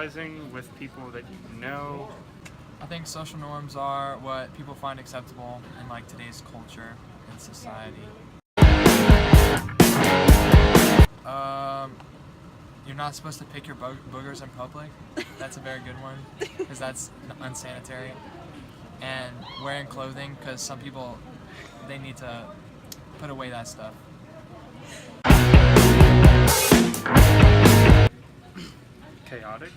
socializing with people that you know? I think social norms are what people find acceptable in like today's culture and society. You're not supposed to pick your boogers in public. That's a very good one because that's unsanitary. And wearing clothing, because some people, they need to put away that stuff. Chaotic?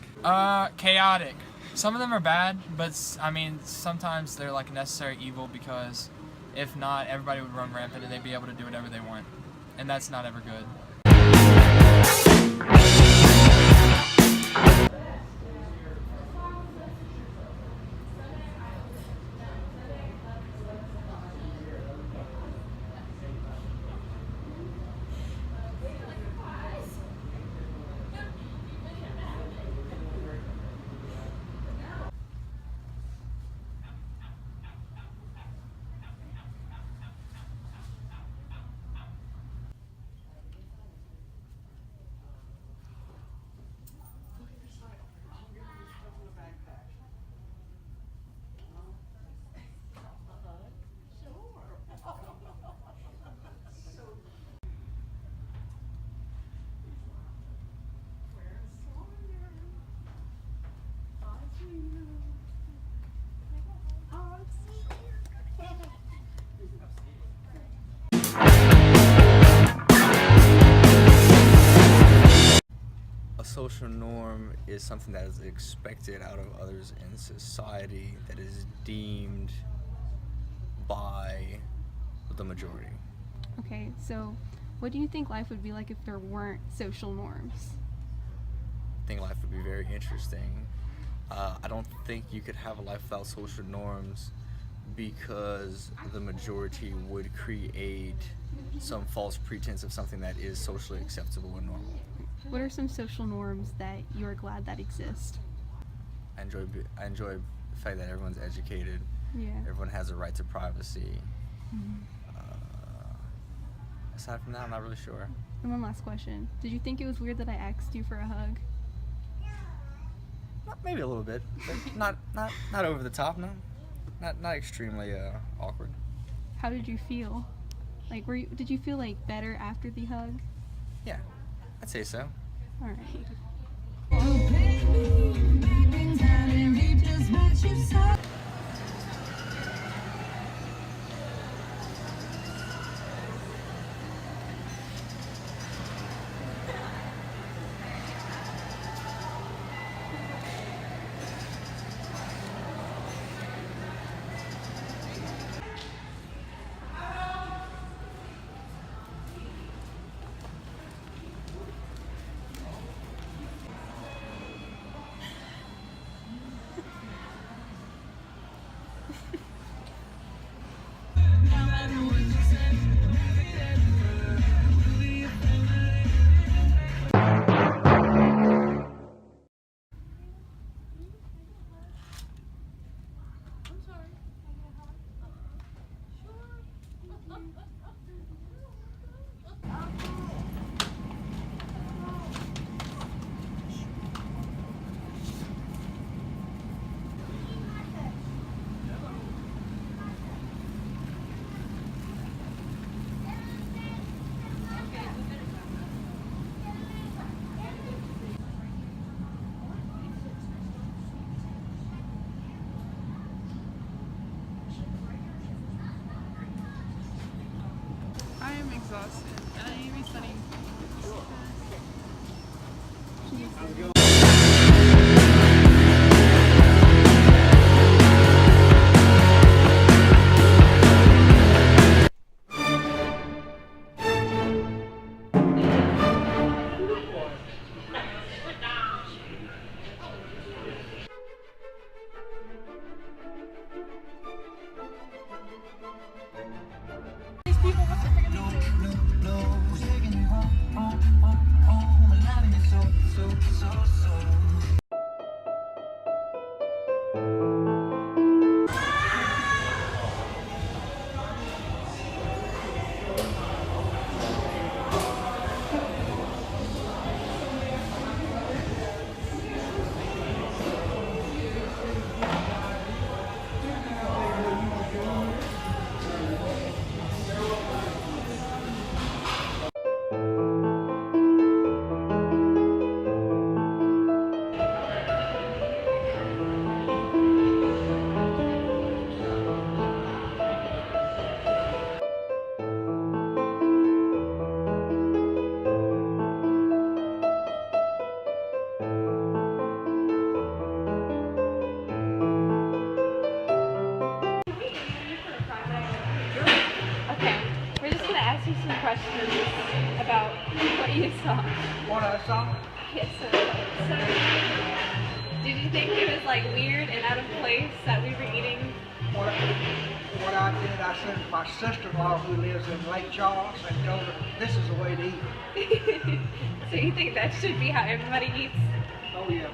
Chaotic. Some of them are bad, but I mean, sometimes they're like a necessary evil because if not, everybody would run rampant and they'd be able to do whatever they want. And that's not ever good. A social norm is something that is expected out of others in society that is deemed by the majority. Okay, so what do you think life would be like if there weren't social norms? I think life would be very interesting. I don't think you could have a life without social norms because the majority would create some false pretense of something that is socially acceptable and normal. What are some social norms that you're glad that exist? I enjoy the fact that everyone's educated. Yeah. Everyone has a right to privacy. Mm-hmm. Aside from that, I'm not really sure. And one last question. Did you think it was weird that I asked you for a hug? Maybe a little bit, but not over the top. No, not extremely awkward. How did you feel? Like, did you feel like better after the hug? Yeah, I'd say so. All right. I am exhausted and I need to be studying. These people, what the heck are they doing? So some questions about what you saw. What I saw? Yes, so did you think it was like weird and out of place that we were eating? What I did, I sent my sister-in-law who lives in Lake Charles and told her this is the way to eat. So you think that should be how everybody eats? Oh yeah,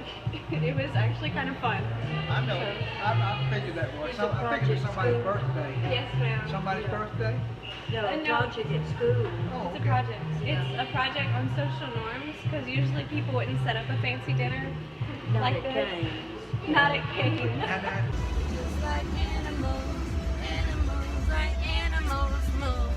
It was actually kind of fun. I know. I figured that was. I figured it was somebody's birthday. Yes, ma'am. Somebody's birthday? No, No. project at school. Oh, It's a okay. project. It's a project on social norms because usually people wouldn't set up a fancy dinner Not like at this. Cane's. Not at Cane's. And Just like animals, animals like animals move.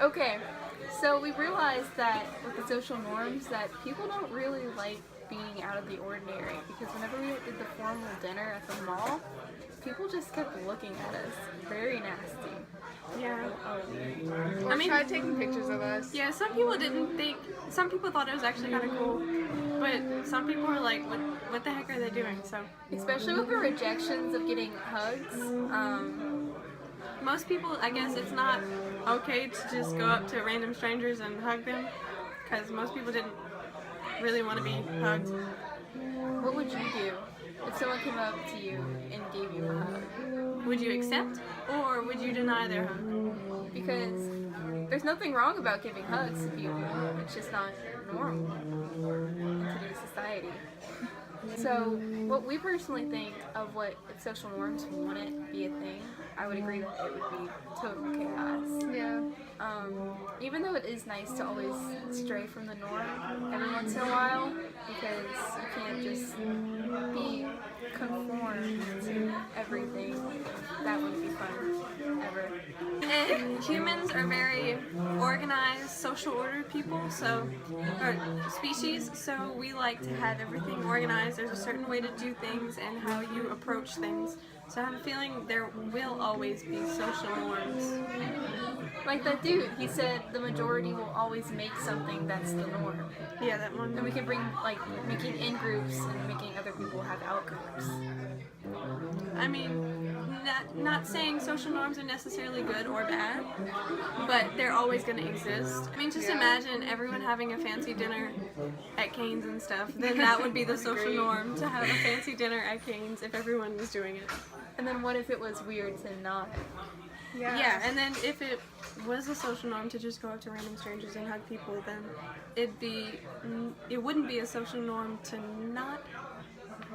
Okay, so we realized that with the social norms that people don't really like being out of the ordinary because whenever we did the formal dinner at the mall, people just kept looking at us. Very nasty. Yeah. I mean, tried taking pictures of us. Yeah, some people didn't think, some people thought it was actually kind of cool, but some people were like, what the heck are they doing? So, Especially with the rejections of getting hugs. most people, I guess it's not okay to just go up to random strangers and hug them, because most people didn't really want to be hugged. What would you do if someone came up to you and gave you a hug? Would you accept, or would you deny their hug? Because there's nothing wrong about giving hugs to people. It's just not normal in today's society. So, what we personally think of what if social norms wouldn't be a thing, I would agree that it would be total chaos. Yeah. Even though it is nice to always stray from the norm every once in a while, because you can't just be conformed to everything. That wouldn't be fun, ever. And humans are very organized, social order people, or species, so we like to have everything organized. There's a certain way to do things and how you approach things. So I have a feeling there will always be social norms. Like that dude, he said the majority will always make something that's the norm. Yeah, that one. And we can bring, like, making in-groups and making other people have out-groups. I mean, not saying social norms are necessarily good or bad, but they're always going to exist. I mean, just imagine everyone having a fancy dinner at Cane's and stuff. Then that would be the social norm, to have a fancy dinner at Cane's if everyone was doing it. And then what if it was weird to not? Yeah, and then if it was a social norm to just go up to random strangers and hug people, then it wouldn't be a social norm to not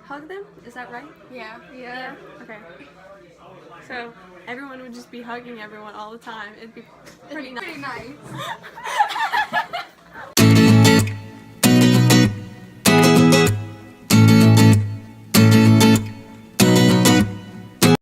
hug them. Is that right? Yeah. Yeah. Okay. So everyone would just be hugging everyone all the time. It'd be pretty nice.